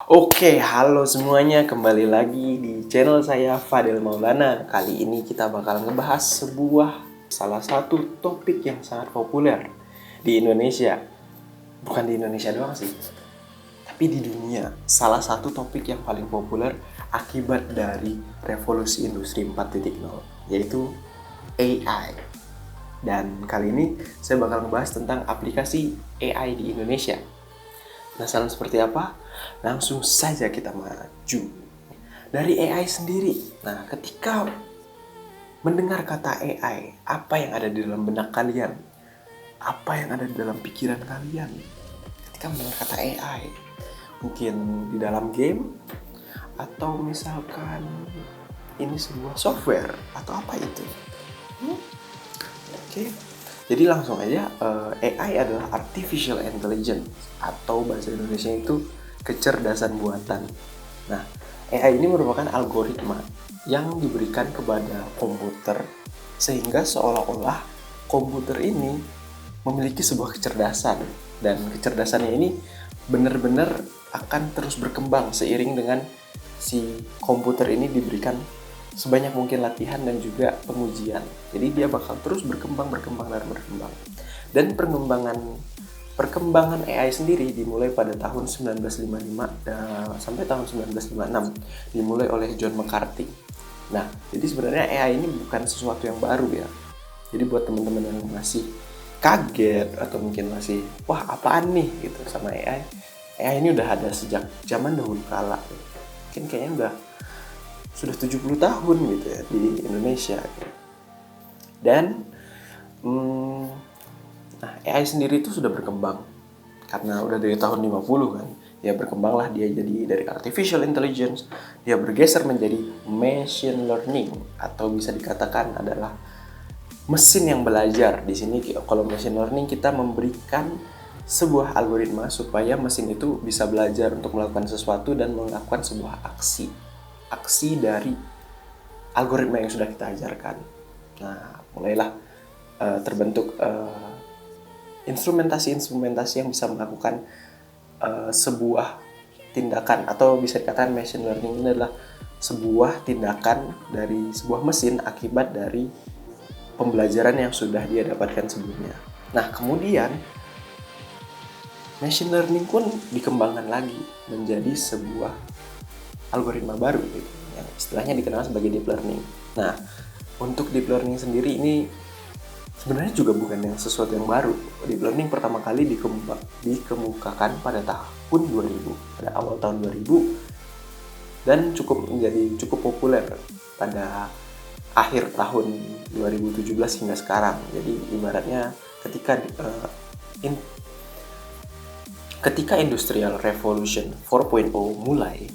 Halo semuanya, kembali lagi di channel saya Fadel Maulana. Kali ini kita bakal ngebahas salah satu topik yang sangat populer di Indonesia. Bukan di Indonesia doang sih, tapi di dunia. Salah satu topik yang paling populer akibat dari revolusi industri 4.0, yaitu AI. Dan kali ini saya bakal ngebahas tentang aplikasi AI di Indonesia. Penasaran seperti apa? Langsung saja kita maju. Dari AI sendiri. Nah, ketika mendengar kata AI, apa yang ada di dalam benak kalian? Apa yang ada di dalam pikiran kalian? Ketika mendengar kata AI, mungkin di dalam game, atau misalkan ini sebuah software, atau apa itu? Oke. Jadi langsung aja, AI adalah Artificial Intelligence atau bahasa Indonesia itu kecerdasan buatan. Nah, AI ini merupakan algoritma yang diberikan kepada komputer sehingga seolah-olah komputer ini memiliki sebuah kecerdasan, dan kecerdasannya ini benar-benar akan terus berkembang seiring dengan si komputer ini diberikan sebanyak mungkin latihan dan juga pengujian. Jadi dia bakal terus berkembang. Dan perkembangan AI sendiri dimulai pada tahun 1955 sampai tahun 1956, dimulai oleh John McCarthy. Nah, jadi sebenarnya AI ini bukan sesuatu yang baru ya. Jadi buat teman-teman yang masih kaget atau mungkin masih wah apaan nih gitu sama AI, AI ini udah ada sejak zaman dahulu kala. Mungkin kayaknya udah sudah 70 tahun gitu ya di Indonesia. Dan AI sendiri itu sudah berkembang karena udah dari tahun 50 kan. Ya berkembanglah dia jadi dari artificial intelligence, dia bergeser menjadi machine learning atau bisa dikatakan adalah mesin yang belajar. Di sini kalau machine learning kita memberikan sebuah algoritma supaya mesin itu bisa belajar untuk melakukan sesuatu dan melakukan sebuah aksi dari algoritma yang sudah kita ajarkan. Nah, mulailah terbentuk instrumentasi yang bisa melakukan sebuah tindakan, atau bisa dikatakan machine learning ini adalah sebuah tindakan dari sebuah mesin akibat dari pembelajaran yang sudah dia dapatkan sebelumnya. Nah, kemudian machine learning pun dikembangkan lagi menjadi sebuah algoritma baru gitu, yang istilahnya dikenal sebagai deep learning. Nah, untuk deep learning sendiri ini sebenarnya juga bukan yang sesuatu yang baru. Deep learning pertama kali dikemukakan pada tahun 2000, pada awal tahun 2000, dan menjadi cukup populer pada akhir tahun 2017 hingga sekarang. Jadi ibaratnya ketika Industrial Revolution 4.0 mulai,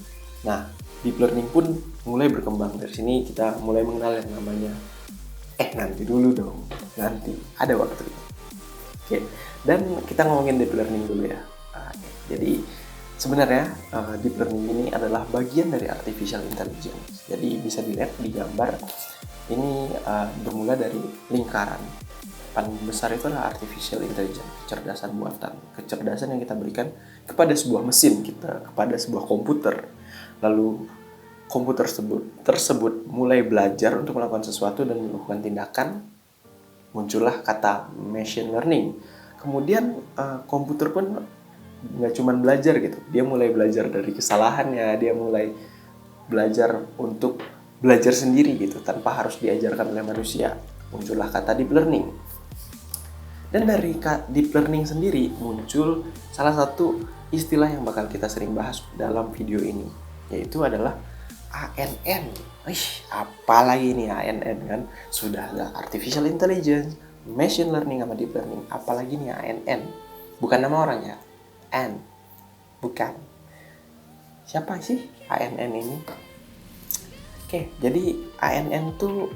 nah, deep learning pun mulai berkembang. Dari sini kita mulai mengenal yang namanya nanti dulu dong. Nanti ada waktu. Oke. Dan kita ngomongin deep learning dulu ya. Jadi sebenarnya deep learning ini adalah bagian dari artificial intelligence. Jadi bisa dilihat di gambar ini, bermula dari lingkaran. Paling besar itu adalah artificial intelligence, kecerdasan buatan, kecerdasan yang kita berikan kepada sebuah mesin kita, kepada sebuah komputer. Lalu komputer tersebut mulai belajar untuk melakukan sesuatu dan melakukan tindakan, muncullah kata machine learning. Kemudian komputer pun nggak cuma belajar gitu, dia mulai belajar dari kesalahannya, dia mulai belajar untuk belajar sendiri gitu tanpa harus diajarkan oleh manusia. Muncullah kata deep learning. Dan dari deep learning sendiri muncul salah satu istilah yang bakal kita sering bahas dalam video ini, yaitu adalah ANN. Apalagi nih ANN kan? Sudah ada artificial intelligence, machine learning sama deep learning. Apalagi nih ANN? Bukan nama orang ya? Bukan. Siapa sih ANN ini? Oke, jadi ANN tuh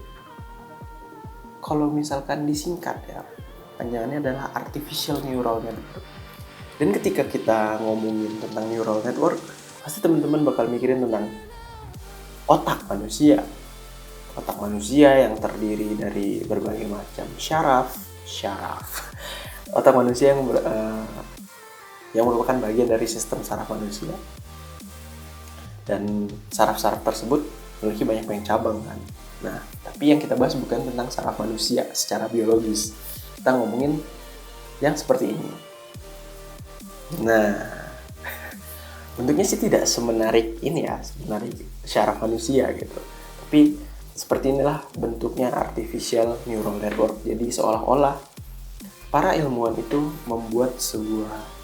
kalau misalkan disingkat ya, panjangannya adalah Artificial Neural Network. Dan ketika kita ngomongin tentang neural network, pasti teman-teman bakal mikirin tentang otak manusia. Otak manusia yang terdiri dari berbagai macam syaraf. Otak manusia yang merupakan bagian dari sistem saraf manusia. Dan saraf-saraf tersebut memiliki banyak cabang kan. Nah, tapi yang kita bahas bukan tentang saraf manusia secara biologis. Kita ngomongin yang seperti ini. Nah, bentuknya sih tidak semenarik ini ya, semenarik saraf manusia gitu. Tapi seperti inilah bentuknya artificial neural network. Jadi seolah-olah para ilmuwan itu membuat sebuah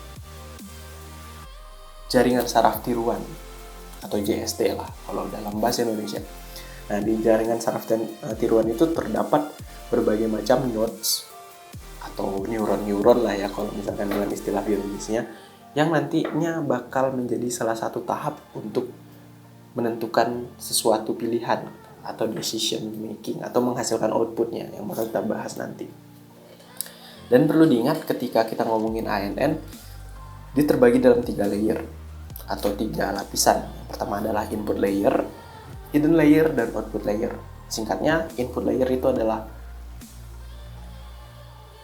jaringan saraf tiruan atau JST lah kalau dalam bahasa Indonesia. Nah, di jaringan saraf tiruan itu terdapat berbagai macam nodes atau neuron-neuron lah ya kalau misalkan dalam istilah biologisnya, yang nantinya bakal menjadi salah satu tahap untuk menentukan sesuatu pilihan atau decision making atau menghasilkan outputnya yang bakal kita bahas nanti. Dan perlu diingat ketika kita ngomongin ANN, dia terbagi dalam 3 layer atau 3 lapisan. Yang pertama adalah input layer, hidden layer, dan output layer. Singkatnya, input layer itu adalah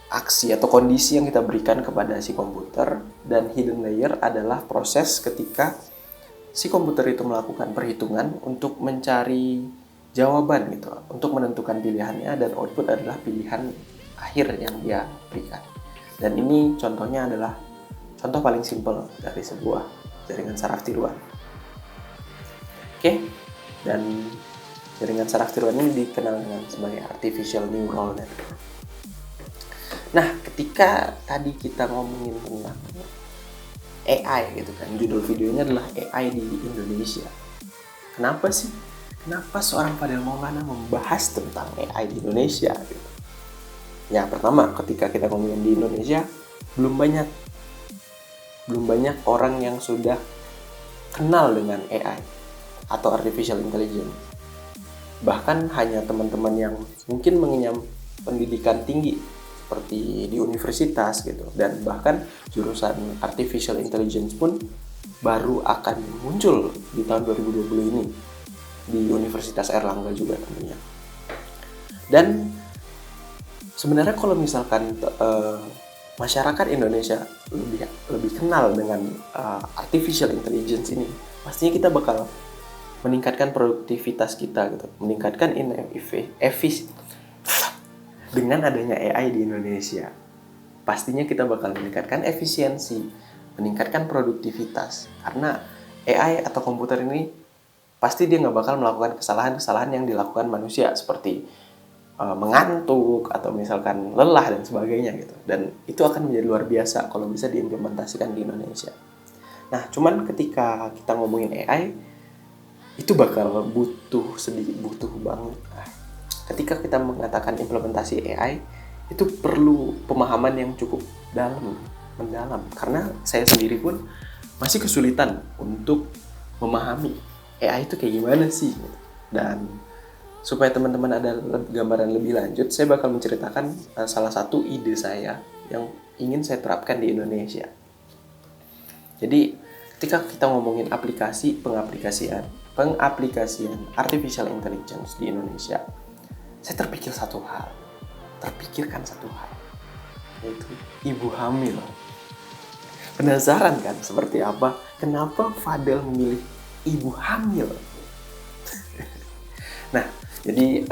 aksi atau kondisi yang kita berikan kepada si komputer, dan hidden layer adalah proses ketika si komputer itu melakukan perhitungan untuk mencari jawaban gitu, untuk menentukan pilihannya, dan output adalah pilihan akhir yang dia berikan. Dan ini contohnya adalah contoh paling simpel dari sebuah jaringan saraf tiruan. Oke, dan jaringan saraf tiruan ini dikenal dengan sebagai artificial neural network. Nah, ketika tadi kita ngomongin tentang AI gitu kan, judul videonya adalah AI di Indonesia. Kenapa sih? Kenapa seorang Fadel Maulana membahas tentang AI di Indonesia gitu? Ya, pertama, ketika kita ngomongin di Indonesia, belum banyak orang yang sudah kenal dengan AI atau artificial intelligence. Bahkan hanya teman-teman yang mungkin mengenyam pendidikan tinggi seperti di universitas gitu, dan bahkan jurusan artificial intelligence pun baru akan muncul di tahun 2020 ini di Universitas Airlangga juga tentunya. Dan sebenarnya kalau misalkan masyarakat Indonesia lebih kenal dengan artificial intelligence ini, pastinya kita bakal meningkatkan produktivitas kita gitu, meningkatkan dengan adanya AI di Indonesia. Pastinya kita bakal meningkatkan efisiensi, meningkatkan produktivitas, karena AI atau komputer ini pasti dia nggak bakal melakukan kesalahan-kesalahan yang dilakukan manusia seperti mengantuk atau misalkan lelah dan sebagainya gitu. Dan itu akan menjadi luar biasa kalau bisa diimplementasikan di Indonesia. Nah, cuman ketika kita ngomongin AI, itu bakal butuh banget. Nah, ketika kita mengatakan implementasi AI, itu perlu pemahaman yang cukup mendalam. Karena saya sendiri pun masih kesulitan untuk memahami AI itu kayak gimana sih. Dan supaya teman-teman ada gambaran lebih lanjut, saya bakal menceritakan salah satu ide saya yang ingin saya terapkan di Indonesia. Jadi, ketika kita ngomongin pengaplikasian artificial intelligence di Indonesia, saya terpikirkan satu hal, yaitu ibu hamil. Penasaran kan seperti apa? Kenapa Fadel memilih ibu hamil? Nah, jadi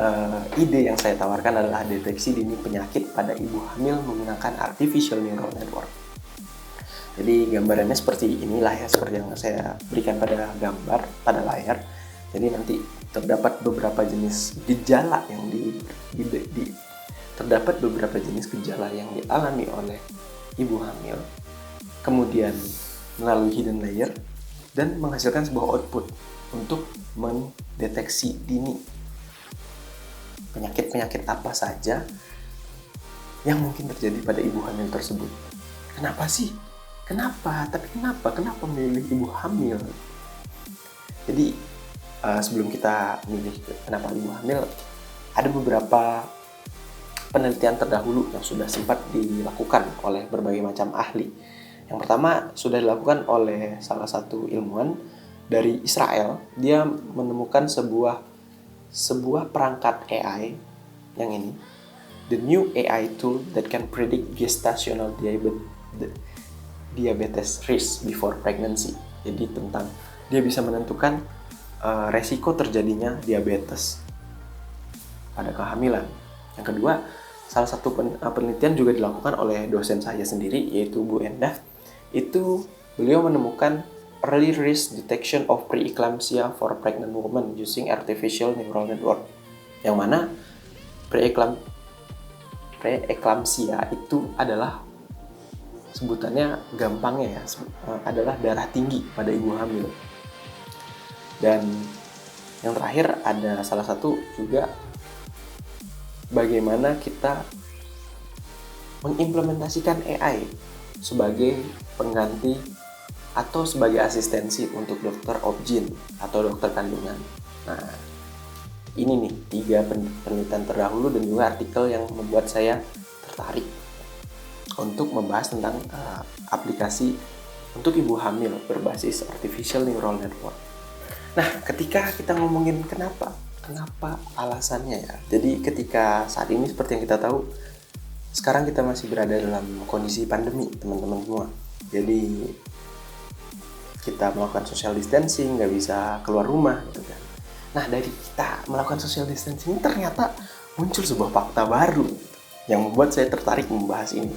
ide yang saya tawarkan adalah deteksi dini penyakit pada ibu hamil menggunakan artificial neural network. Jadi gambarannya seperti inilah ya, seperti yang saya berikan pada layar. Jadi nanti terdapat beberapa jenis gejala yang terdapat beberapa jenis gejala yang dialami oleh ibu hamil, kemudian melalui hidden layer dan menghasilkan sebuah output untuk mendeteksi dini penyakit-penyakit apa saja yang mungkin terjadi pada ibu hamil tersebut. Kenapa sih? Kenapa memilih ibu hamil? Jadi sebelum kita memilih kenapa ibu hamil, ada beberapa penelitian terdahulu yang sudah sempat dilakukan oleh berbagai macam ahli. Yang pertama sudah dilakukan oleh salah satu ilmuwan dari Israel. Dia menemukan sebuah perangkat AI yang ini, the new AI tool that can predict gestational diabetes risk before pregnancy. Jadi dia bisa menentukan resiko terjadinya diabetes pada kehamilan. Yang kedua, salah satu penelitian juga dilakukan oleh dosen saya sendiri, yaitu Bu Endah. Itu beliau menemukan early risk detection of preeclampsia for pregnant women using artificial neural network. Yang mana preeclampsia itu adalah sebutannya gampangnya ya, adalah darah tinggi pada ibu hamil. Dan yang terakhir ada salah satu juga bagaimana kita mengimplementasikan AI sebagai pengganti atau sebagai asistensi untuk dokter obgyn atau dokter kandungan. Nah, ini nih 3 penelitian terdahulu dan juga artikel yang membuat saya tertarik untuk membahas tentang aplikasi untuk ibu hamil berbasis artificial neural network. Nah, ketika kita ngomongin kenapa alasannya ya. Jadi ketika saat ini seperti yang kita tahu, sekarang kita masih berada dalam kondisi pandemi, teman-teman semua. Jadi kita melakukan social distancing, nggak bisa keluar rumah gitu kan. Nah, dari kita melakukan social distancing ternyata muncul sebuah fakta baru yang membuat saya tertarik membahas ini.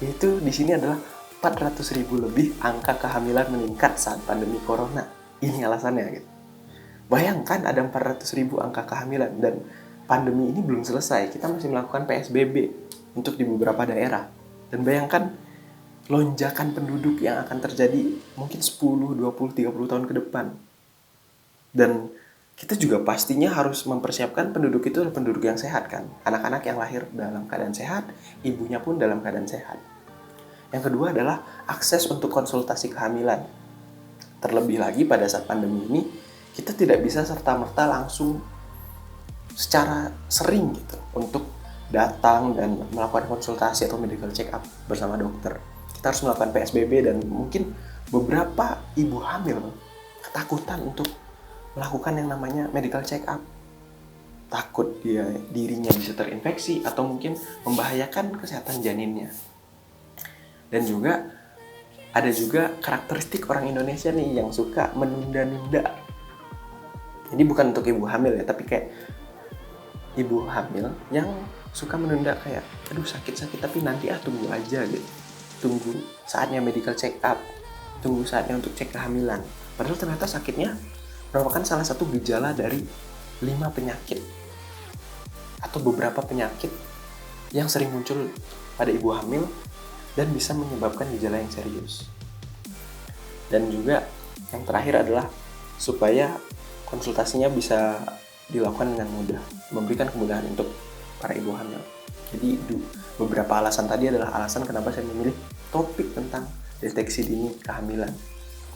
Yaitu di sini adalah 400.000 lebih angka kehamilan meningkat saat pandemi corona. Ini alasannya gitu. Bayangkan ada 400.000 angka kehamilan dan pandemi ini belum selesai. Kita masih melakukan PSBB untuk di beberapa daerah. Dan bayangkan lonjakan penduduk yang akan terjadi mungkin 10, 20, 30 tahun ke depan. Dan kita juga pastinya harus mempersiapkan penduduk itu adalah penduduk yang sehat kan. Anak-anak yang lahir dalam keadaan sehat, ibunya pun dalam keadaan sehat. Yang kedua adalah akses untuk konsultasi kehamilan. Terlebih lagi pada saat pandemi ini, kita tidak bisa serta-merta langsung secara sering gitu untuk datang dan melakukan konsultasi atau medical check up bersama dokter. Kita harus melakukan PSBB dan mungkin beberapa ibu hamil ketakutan untuk melakukan yang namanya medical check up. Takut dirinya bisa terinfeksi atau mungkin membahayakan kesehatan janinnya. Dan juga ada juga karakteristik orang Indonesia nih yang suka menunda-nunda. Ini bukan untuk ibu hamil ya, tapi kayak ibu hamil yang suka menunda kayak, aduh sakit-sakit tapi nanti tunggu aja gitu. Tunggu saatnya medical check up, tunggu saatnya untuk cek kehamilan. Padahal ternyata sakitnya merupakan salah satu gejala dari 5 penyakit atau beberapa penyakit yang sering muncul pada ibu hamil dan bisa menyebabkan gejala yang serius. Dan juga yang terakhir adalah supaya konsultasinya bisa dilakukan dengan mudah, memberikan kemudahan untuk para ibu hamil. Jadi beberapa alasan tadi adalah alasan kenapa saya memilih topik tentang deteksi dini kehamilan.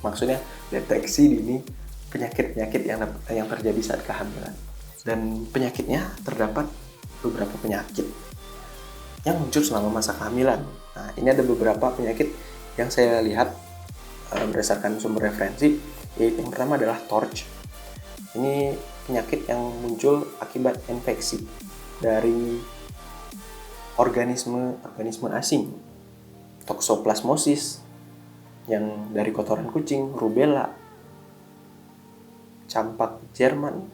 Maksudnya deteksi dini penyakit-penyakit yang terjadi saat kehamilan. Dan penyakitnya terdapat beberapa penyakit yang muncul selama masa kehamilan. Nah, ini ada beberapa penyakit yang saya lihat berdasarkan sumber referensi, yaitu yang pertama adalah TORCH. Ini penyakit yang muncul akibat infeksi dari organisme asing. Toxoplasmosis yang dari kotoran kucing, rubella, campak Jerman,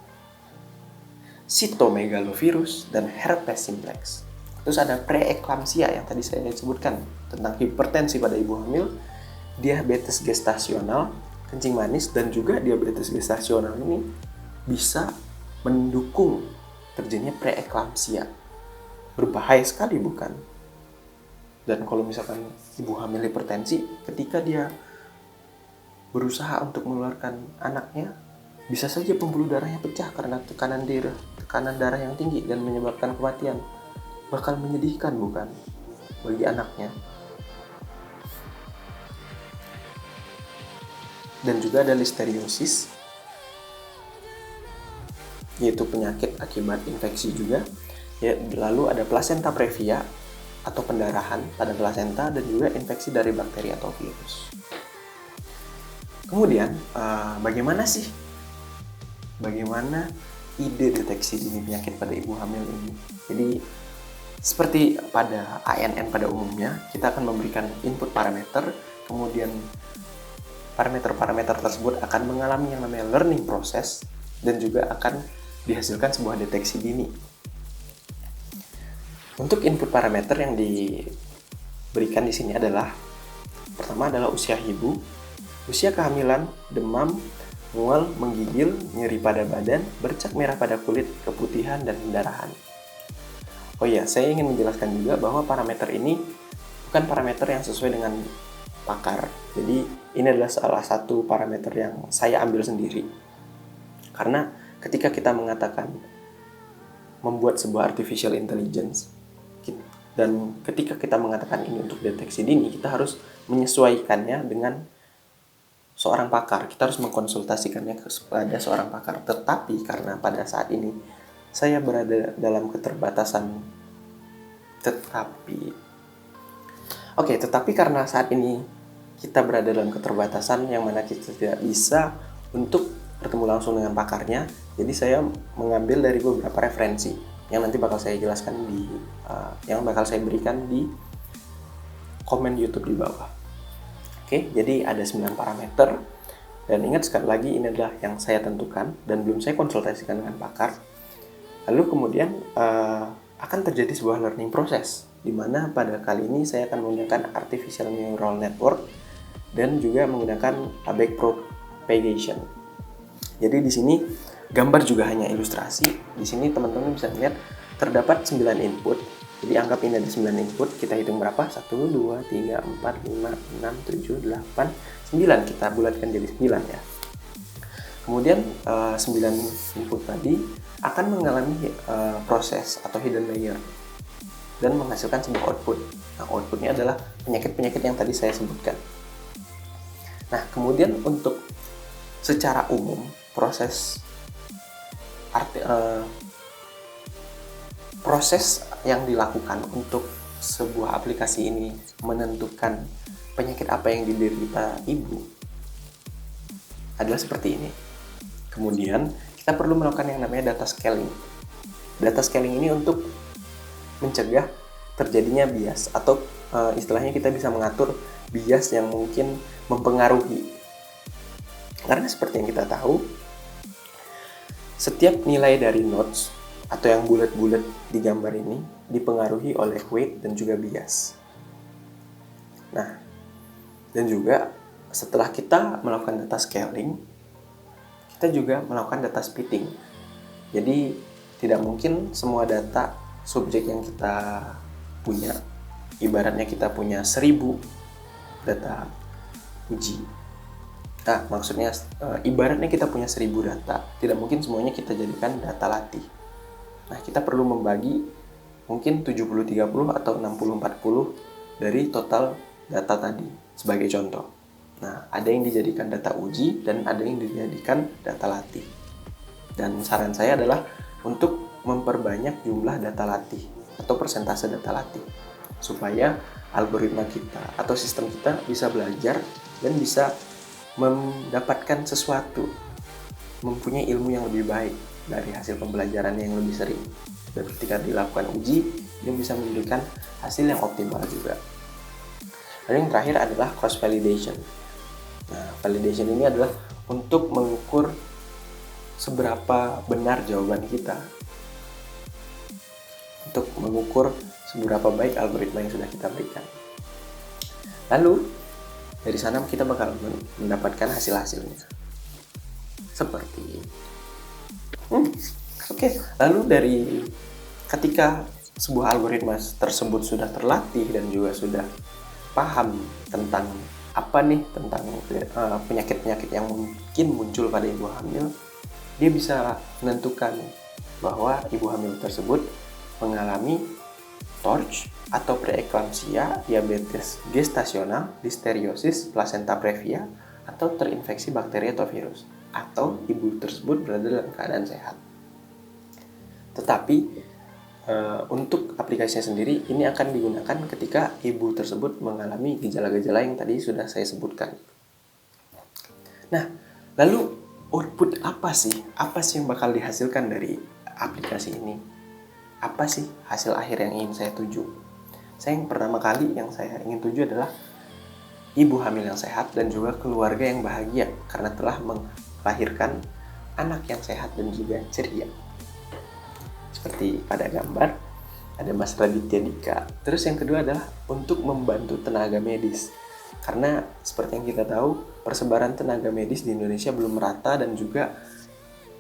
cytomegalovirus, dan herpes simplex. Terus ada preeclampsia yang tadi saya sebutkan tentang hipertensi pada ibu hamil, diabetes gestasional, kencing manis, dan juga diabetes gestasional ini bisa mendukung terjadinya preeclampsia. Berbahaya sekali bukan? Dan kalau misalkan ibu hamil hipertensi, ketika dia berusaha untuk mengeluarkan anaknya, bisa saja pembuluh darahnya pecah karena tekanan darah yang tinggi dan menyebabkan kematian. Bakal menyedihkan bukan bagi anaknya. Dan juga ada listeriosis, yaitu penyakit akibat infeksi juga. Ya, lalu ada placenta previa atau pendarahan pada plasenta dan juga infeksi dari bakteri atau virus. Kemudian bagaimana ide deteksi dini penyakit pada ibu hamil ini? Jadi seperti pada ANN pada umumnya, kita akan memberikan input parameter, kemudian parameter-parameter tersebut akan mengalami yang namanya learning process, dan juga akan dihasilkan sebuah deteksi dini. Untuk input parameter yang diberikan di sini adalah pertama adalah usia ibu, usia kehamilan, demam, mual, menggigil, nyeri pada badan, bercak merah pada kulit, keputihan, dan pendarahan. Oh iya, saya ingin menjelaskan juga bahwa parameter ini bukan parameter yang sesuai dengan pakar. Jadi ini adalah salah satu parameter yang saya ambil sendiri. Karena ketika kita mengatakan membuat sebuah artificial intelligence, dan ketika kita mengatakan ini untuk deteksi dini, kita harus menyesuaikannya dengan seorang pakar. Kita harus mengkonsultasikannya kepada seorang pakar. Tetapi karena pada saat ini saya berada dalam keterbatasan, tetapi karena saat ini kita berada dalam keterbatasan yang mana kita tidak bisa untuk bertemu langsung dengan pakarnya, jadi saya mengambil dari beberapa referensi yang nanti bakal saya jelaskan yang bakal saya berikan di komen YouTube di bawah. Oke, jadi ada 9 parameter, dan ingat sekali lagi ini adalah yang saya tentukan dan belum saya konsultasikan dengan pakar. Lalu kemudian akan terjadi sebuah learning process, di mana pada kali ini saya akan menggunakan artificial neural network dan juga menggunakan backpropagation. Jadi di sini gambar juga hanya ilustrasi. Di sini teman-teman bisa lihat terdapat 9 input. Jadi anggap ini ada 9 input, kita hitung berapa? 1, 2, 3, 4, 5, 6, 7, 8, 9. Kita bulatkan jadi 9 ya. Kemudian 9 input tadi akan mengalami proses atau hidden layer dan menghasilkan sebuah output. Nah, outputnya adalah penyakit-penyakit yang tadi saya sebutkan. Nah, kemudian untuk secara umum proses yang dilakukan untuk sebuah aplikasi ini menentukan penyakit apa yang diderita ibu adalah seperti ini. Kemudian kita perlu melakukan yang namanya data scaling. Data scaling ini untuk mencegah terjadinya bias, atau istilahnya kita bisa mengatur bias yang mungkin mempengaruhi. Karena seperti yang kita tahu, setiap nilai dari nodes atau yang bulat-bulat di gambar ini dipengaruhi oleh weight dan juga bias. Nah, dan juga setelah kita melakukan data scaling, kita juga melakukan data splitting. Jadi tidak mungkin semua data subjek yang kita punya, ibaratnya kita punya 1000 data uji. Nah, maksudnya ibaratnya kita punya 1000 data, tidak mungkin semuanya kita jadikan data latih. Nah, kita perlu membagi mungkin 70-30 atau 60-40 dari total data tadi sebagai contoh. Nah, ada yang dijadikan data uji dan ada yang dijadikan data latih. Dan saran saya adalah untuk memperbanyak jumlah data latih atau persentase data latih, supaya algoritma kita atau sistem kita bisa belajar dan bisa mendapatkan sesuatu, mempunyai ilmu yang lebih baik dari hasil pembelajaran yang lebih sering. Dan ketika dilakukan uji, dia bisa memberikan hasil yang optimal juga. Lalu yang terakhir adalah cross validation. Nah, validation ini adalah untuk mengukur seberapa benar jawaban kita, untuk mengukur seberapa baik algoritma yang sudah kita berikan. Lalu dari sana kita bakal mendapatkan hasil-hasilnya seperti Lalu dari ketika sebuah algoritma tersebut sudah terlatih dan juga sudah paham tentang tentang penyakit-penyakit yang mungkin muncul pada ibu hamil, dia bisa menentukan bahwa ibu hamil tersebut mengalami TORCH atau preeklamsia, diabetes gestasional, listeriosis, placenta previa, atau terinfeksi bakteri atau virus, atau ibu tersebut berada dalam keadaan sehat. Tetapi untuk aplikasinya sendiri ini akan digunakan ketika ibu tersebut mengalami gejala-gejala yang tadi sudah saya sebutkan. Nah, lalu output apa sih? Apa sih yang bakal dihasilkan dari aplikasi ini? Apa sih hasil akhir yang ingin saya tuju? Yang pertama kali yang saya ingin tuju adalah ibu hamil yang sehat dan juga keluarga yang bahagia karena telah melahirkan anak yang sehat dan juga ceria. Seperti pada gambar, ada Mas Raditya Dika. Terus yang kedua adalah untuk membantu tenaga medis. Karena seperti yang kita tahu, persebaran tenaga medis di Indonesia belum merata dan juga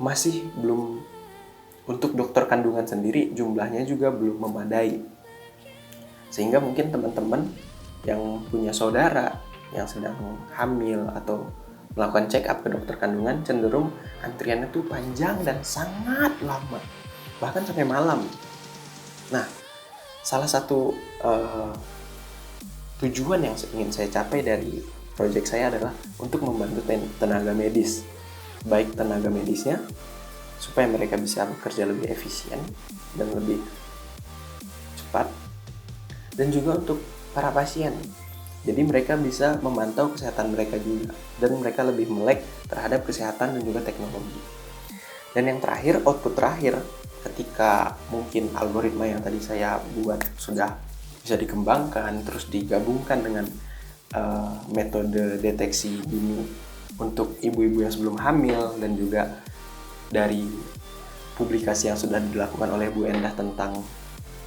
masih belum, untuk dokter kandungan sendiri jumlahnya juga belum memadai. Sehingga mungkin teman-teman yang punya saudara yang sedang hamil atau melakukan check up ke dokter kandungan, cenderung antriannya tuh panjang dan sangat lama, bahkan sampai malam. Nah, salah satu tujuan yang ingin saya capai dari proyek saya adalah untuk membantu tenaga medis, baik tenaga medisnya supaya mereka bisa bekerja lebih efisien dan lebih cepat, dan juga untuk para pasien. Jadi mereka bisa memantau kesehatan mereka juga, dan mereka lebih melek terhadap kesehatan dan juga teknologi. Dan yang terakhir, output terakhir, ketika mungkin algoritma yang tadi saya buat sudah bisa dikembangkan, terus digabungkan dengan metode deteksi dini untuk ibu-ibu yang sebelum hamil, dan juga dari publikasi yang sudah dilakukan oleh Bu Endah tentang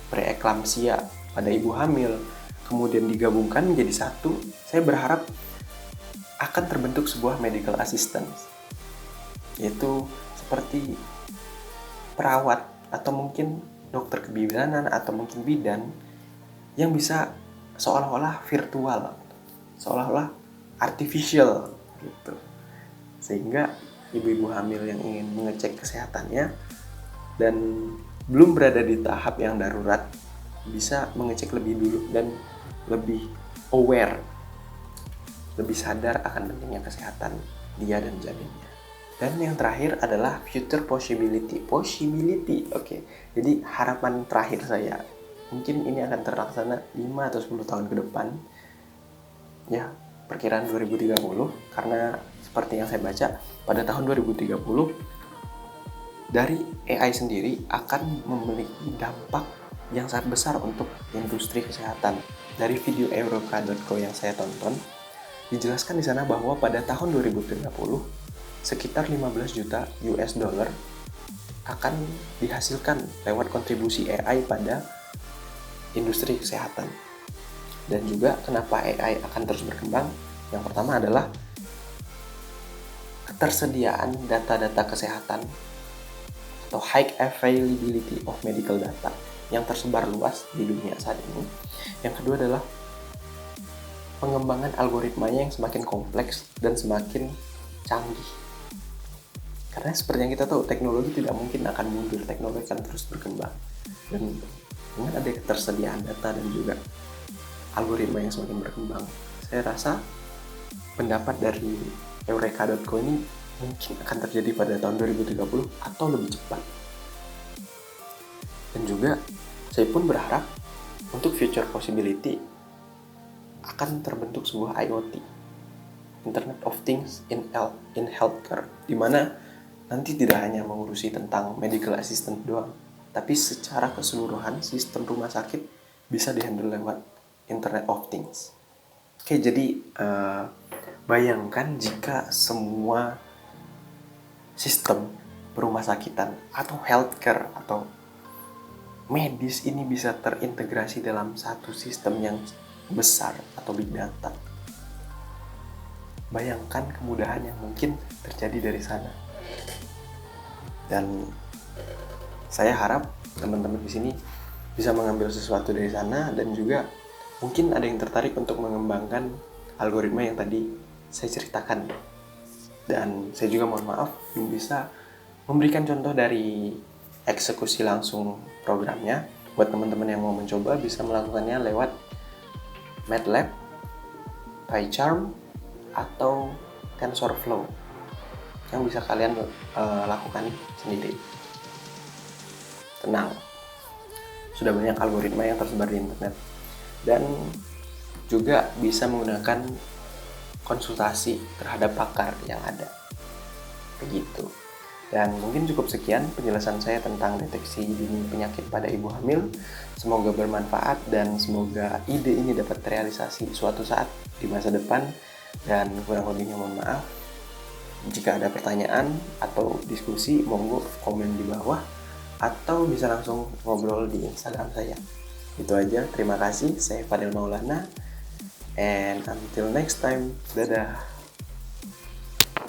preeklamsia pada ibu hamil, kemudian digabungkan menjadi satu, saya berharap akan terbentuk sebuah medical assistance, yaitu seperti perawat atau mungkin dokter kebidanan atau mungkin bidan yang bisa seolah-olah virtual, seolah-olah artificial gitu. Sehingga ibu-ibu hamil yang ingin mengecek kesehatannya dan belum berada di tahap yang darurat bisa mengecek lebih dulu dan lebih aware, lebih sadar akan pentingnya kesehatan dia dan janinnya. Dan yang terakhir adalah future possibility. Oke. Jadi harapan terakhir saya, mungkin ini akan terlaksana 5 atau 10 tahun ke depan. Ya, perkiraan 2030, karena seperti yang saya baca, pada tahun 2030 dari AI sendiri akan memiliki dampak yang sangat besar untuk industri kesehatan. Dari video Eureka.co yang saya tonton, dijelaskan di sana bahwa pada tahun 2030 sekitar 15 juta US dollar akan dihasilkan lewat kontribusi AI pada industri kesehatan. Dan juga kenapa AI akan terus berkembang? Yang pertama adalah ketersediaan data-data kesehatan atau high availability of medical data yang tersebar luas di dunia saat ini. Yang kedua adalah pengembangan algoritmanya yang semakin kompleks dan semakin canggih. Karena seperti yang kita tahu, teknologi tidak mungkin akan mundur, teknologi akan terus berkembang. Dan dengan ada ketersediaan data dan juga algoritma yang semakin berkembang, saya rasa pendapat dari Eureka.co ini mungkin akan terjadi pada tahun 2030 atau lebih cepat. Dan juga saya pun berharap untuk future possibility akan terbentuk sebuah IoT, Internet of Things in healthcare, di mana nanti tidak hanya mengurusi tentang medical assistant doang, tapi secara keseluruhan sistem rumah sakit bisa dihandle lewat Internet of Things. Oke, jadi bayangkan jika semua sistem rumah sakitan atau healthcare atau medis ini bisa terintegrasi dalam satu sistem yang besar atau big data. Bayangkan kemudahan yang mungkin terjadi dari sana. Dan saya harap teman-teman di sini bisa mengambil sesuatu dari sana, dan juga mungkin ada yang tertarik untuk mengembangkan algoritma yang tadi saya ceritakan. Dan saya juga mohon maaf belum bisa memberikan contoh dari eksekusi langsung programnya. Buat teman-teman yang mau mencoba bisa melakukannya lewat MATLAB, PyCharm, atau TensorFlow yang bisa kalian lakukan sendiri. Tenang, sudah banyak algoritma yang tersebar di internet, dan juga bisa menggunakan konsultasi terhadap pakar yang ada. Begitu. Dan mungkin cukup sekian penjelasan saya tentang deteksi dini penyakit pada ibu hamil. Semoga bermanfaat dan semoga ide ini dapat terrealisasi suatu saat di masa depan. Dan kurang lebihnya mohon maaf. Jika ada pertanyaan atau diskusi, monggo komen di bawah atau bisa langsung ngobrol di Instagram saya. Itu aja, terima kasih. Saya Fadil Maulana, and until next time, dadah.